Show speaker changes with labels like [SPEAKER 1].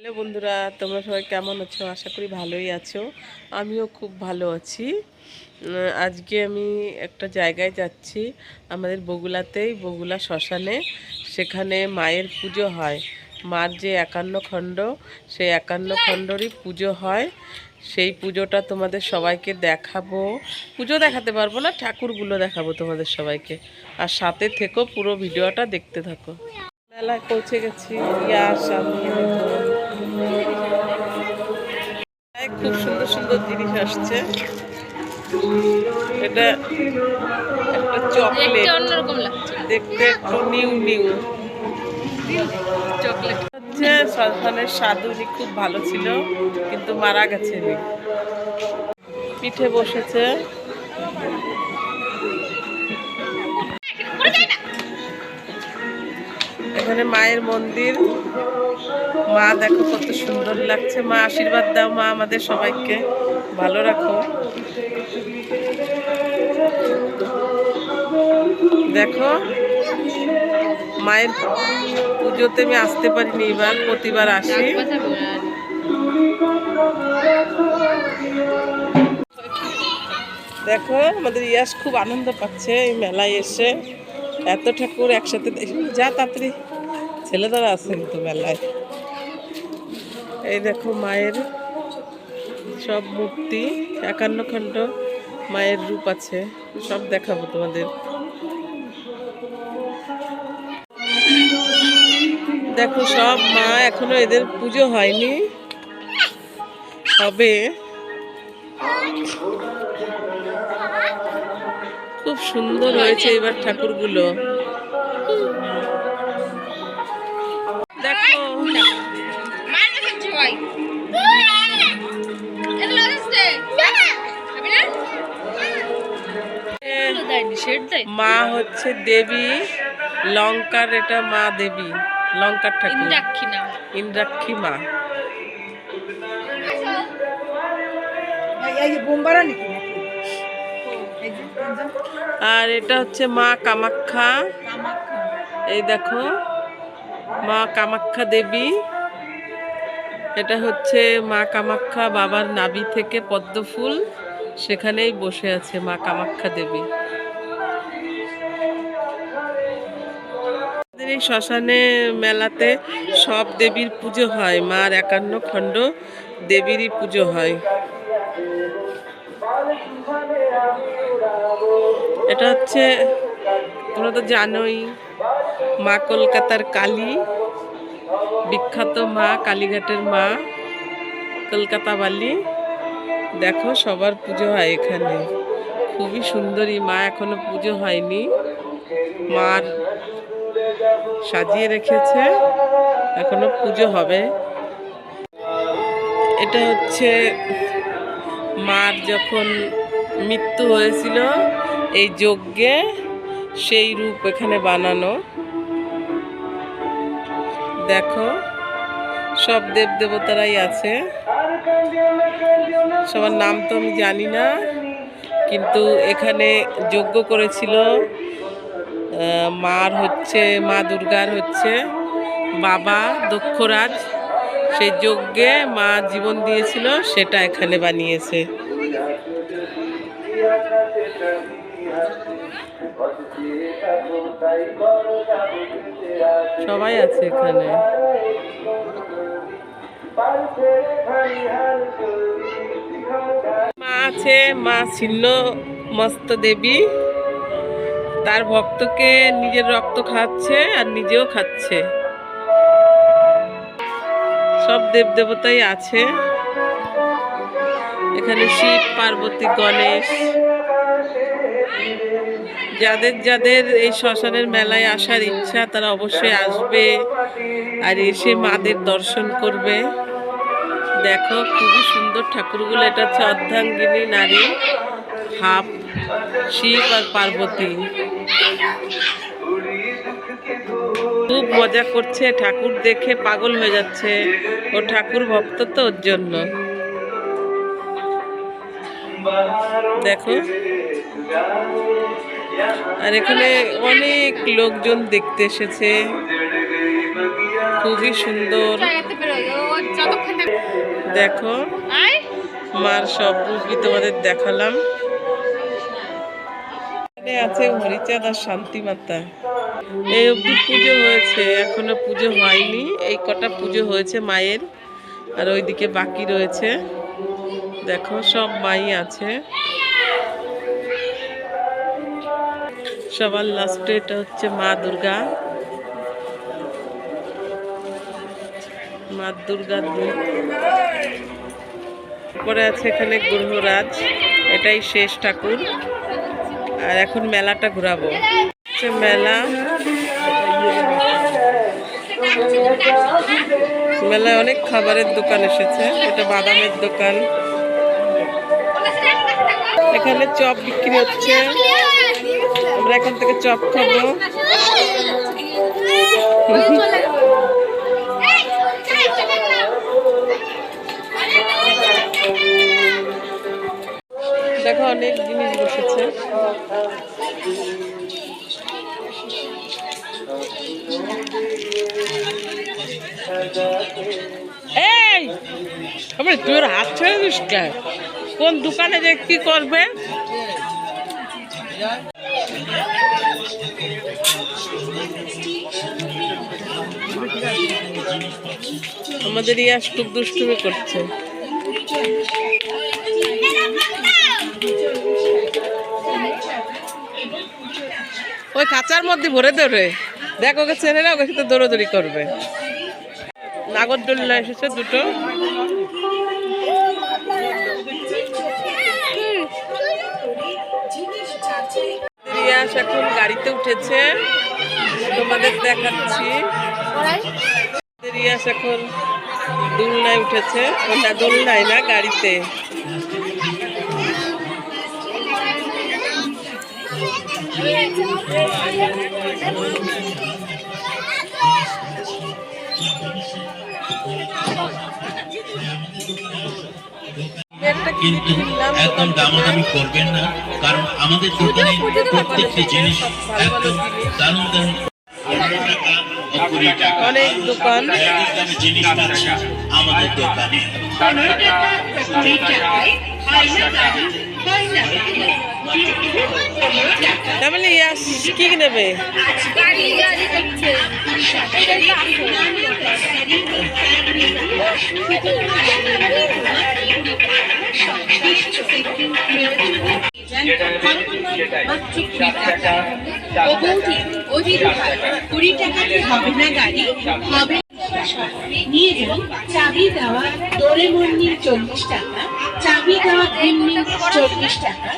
[SPEAKER 1] Hello বন্ধুরা, তোমরা সবাই কেমন আছো? আশা করি ভালোই আছো। আমিও খুব ভালো আছি। আজকে আমি একটা জায়গায় যাচ্ছি, আমাদের বগুড়াতেই, বগুড়া শ্মশানে। সেখানে মায়ের পুজো হয়। মার যে 51 খণ্ড, সেই 51 খণ্ডরই পুজো হয়। সেই পুজোটা তোমাদের সবাইকে দেখাবো। পুজো দেখাতে পারবো না, ঠাকুরগুলো দেখাবো তোমাদের সবাইকে। আর সাথে থেকো, পুরো ভিডিওটা দেখতে থাকো। মেলায় পৌঁছে গেছি। আমি খুব সুন্দর সুন্দর জিনিস আসছে। এটা একটা চকলেট,
[SPEAKER 2] অন্যরকম লাগছে
[SPEAKER 1] দেখতে একটু নিউ নিউ
[SPEAKER 2] চকলেট।
[SPEAKER 1] হচ্ছে। শ্মশানের সাধু, উনি খুব ভালো ছিল, কিন্তু মারা গেছে। পিঠে বসেছে। এখানে মায়ের মন্দির। মা দেখো কত সুন্দর লাগছে। মা আশীর্বাদ দাও, মা আমাদের সবাইকে ভালো রাখো। দেখো, মায়ের পুজোতে আমি আসতে পারিনি, এবার প্রতিবার আসি। দেখো, আমাদের ইয়াস খুব আনন্দ পাচ্ছে এই মেলায় এসে। এত ঠাকুর একসাথে যা তাড়াতাড়ি, ছেলেদারা আছে কিন্তু মেলায়। এই দেখো মায়ের সব মূর্তি, 51 খণ্ড মায়ের রূপ আছে, সব দেখাবো তোমাদের। দেখো সব মা, এখনো এদের পুজো হয়নি, হবে। খুব সুন্দর হয়েছে এবার ঠাকুরগুলো। দেখো মা হচ্ছে দেবী লঙ্কার, এটা মা দেবী লঙ্কার ঠাকুর, ইন্দ্রাক্ষী মা। আর এটা হচ্ছে মা কামাখ্যা। এই দেখো মা কামাখ্যা দেবী। এটা হচ্ছে মা কামাখ্যা, বাবার নাভি থেকে পদ্ম ফুল, সেখানেই বসে আছে মা কামাখ্যা দেবী। এই শ্মশানে মেলাতে সব দেবীর পুজো হয়, মার 51 খণ্ড দেবীরই পুজো হয়। এটা হচ্ছে, তোমরা তো জানোই, মা কলকাতার কালী, বিখ্যাত মা, কালীঘাটের মা, কলকাতা বালি। দেখো সবার পুজো হয় এখানে, খুবই সুন্দরী মা। এখনো পুজো হয়নি, মার সাজিয়ে রেখেছে, এখনো পুজো হবে। এটা হচ্ছে মার যখন মৃত্যু হয়েছিল এই যজ্ঞে, সেই রূপ এখানে বানানো। দেখো সব দেব দেবতারাই আছে, সবার নাম তো আমি জানি না, কিন্তু এখানে যজ্ঞ করেছিল। মার হচ্ছে, মা দুর্গার হচ্ছে বাবা দক্ষরাজ, সেই যজ্ঞে মা জীবন দিয়েছিল, সেটা এখানে বানিয়েছে। সবাই আছে এখানে। মা আছে, মা ছিন্ন মস্ত দেবী, তার ভক্তকে নিজের রক্ত খাচ্ছে আর নিজেও খাচ্ছে। সব দেব দেবতাই আছে এখানে, শিব পার্বতী গণেশ। যাদের যাদের এই শ্মশানের মেলায় আসার ইচ্ছা, তারা অবশ্যই আসবে আর এসে মাদের দর্শন করবে। দেখো খুবই সুন্দর ঠাকুরগুলো। এটা হচ্ছে অর্ধাঙ্গিনী নারী, হাফ শিব আর পার্বতী। খুব মজা করছে, ঠাকুর দেখে পাগল হয়ে যাচ্ছে। ও ঠাকুর ভক্ত তো, ওর জন্য। দেখো, আর এখানে অনেক লোকজন দেখতে এসেছে, খুবই সুন্দর। দেখো মার সব রূপই তোমাদের দেখালাম। এখানে আছে হরিচাঁদ আর শান্তিমাতা। এই অবধি পুজো হয়েছে, এখনো পুজো হয়নি। এই কটা পুজো হয়েছে মায়ের, আর ওইদিকে বাকি রয়েছে। দেখো সব মাই আছে। সবার লাস্টে এটা হচ্ছে মা দুর্গা। মা দুর্গার রূপ। পরে আছে এখানে গ্রহরাজ, এটাই শেষ ঠাকুর। আর এখন মেলাটা ঘোরাবো। মেলা, মেলায় অনেক খাবারের দোকান এসেছে। এটা বাদামের দোকান। এখানে চপ বিক্রি হচ্ছে, আমরা এখান থেকে চপ খাবো। দেখো অনেক জিনিস বসেছে। এই তুই ওর হাত ছেড়ে দিস কেন? কোন দোকানে যে কি করবে? আমাদের ইয়াস খুব দুষ্টুমি করছে। ওই খাঁচার মধ্যে ভরে ধরে দেখ, ওকে ছেড়ে না, ওকে সাথে দৌড়াদৌড়ি করবে। নাগরদোলনা এসেছে দুটো। রিয়াস এখন গাড়িতে উঠেছে, তোমাদের দেখাচ্ছি। রিয়াস এখন দোলনায় উঠেছে, না দোলনায় না, গাড়িতে।
[SPEAKER 2] কিন্তু একদম দামাদামি করবেন না, কারণ আমাদের দোকানে প্রত্যেকটি জিনিস একদম দারুণ দারুণ।
[SPEAKER 1] অনেক দোকান,
[SPEAKER 2] জিনিস পাচ্ছি আমাদের দোকানে।
[SPEAKER 1] তাহলে ইয়াস কি নেবে?
[SPEAKER 3] নিয়ে যান চাবি দেওয়া ডোরেমন 40 টাকা, চাবি দেওয়া 40 টাকা।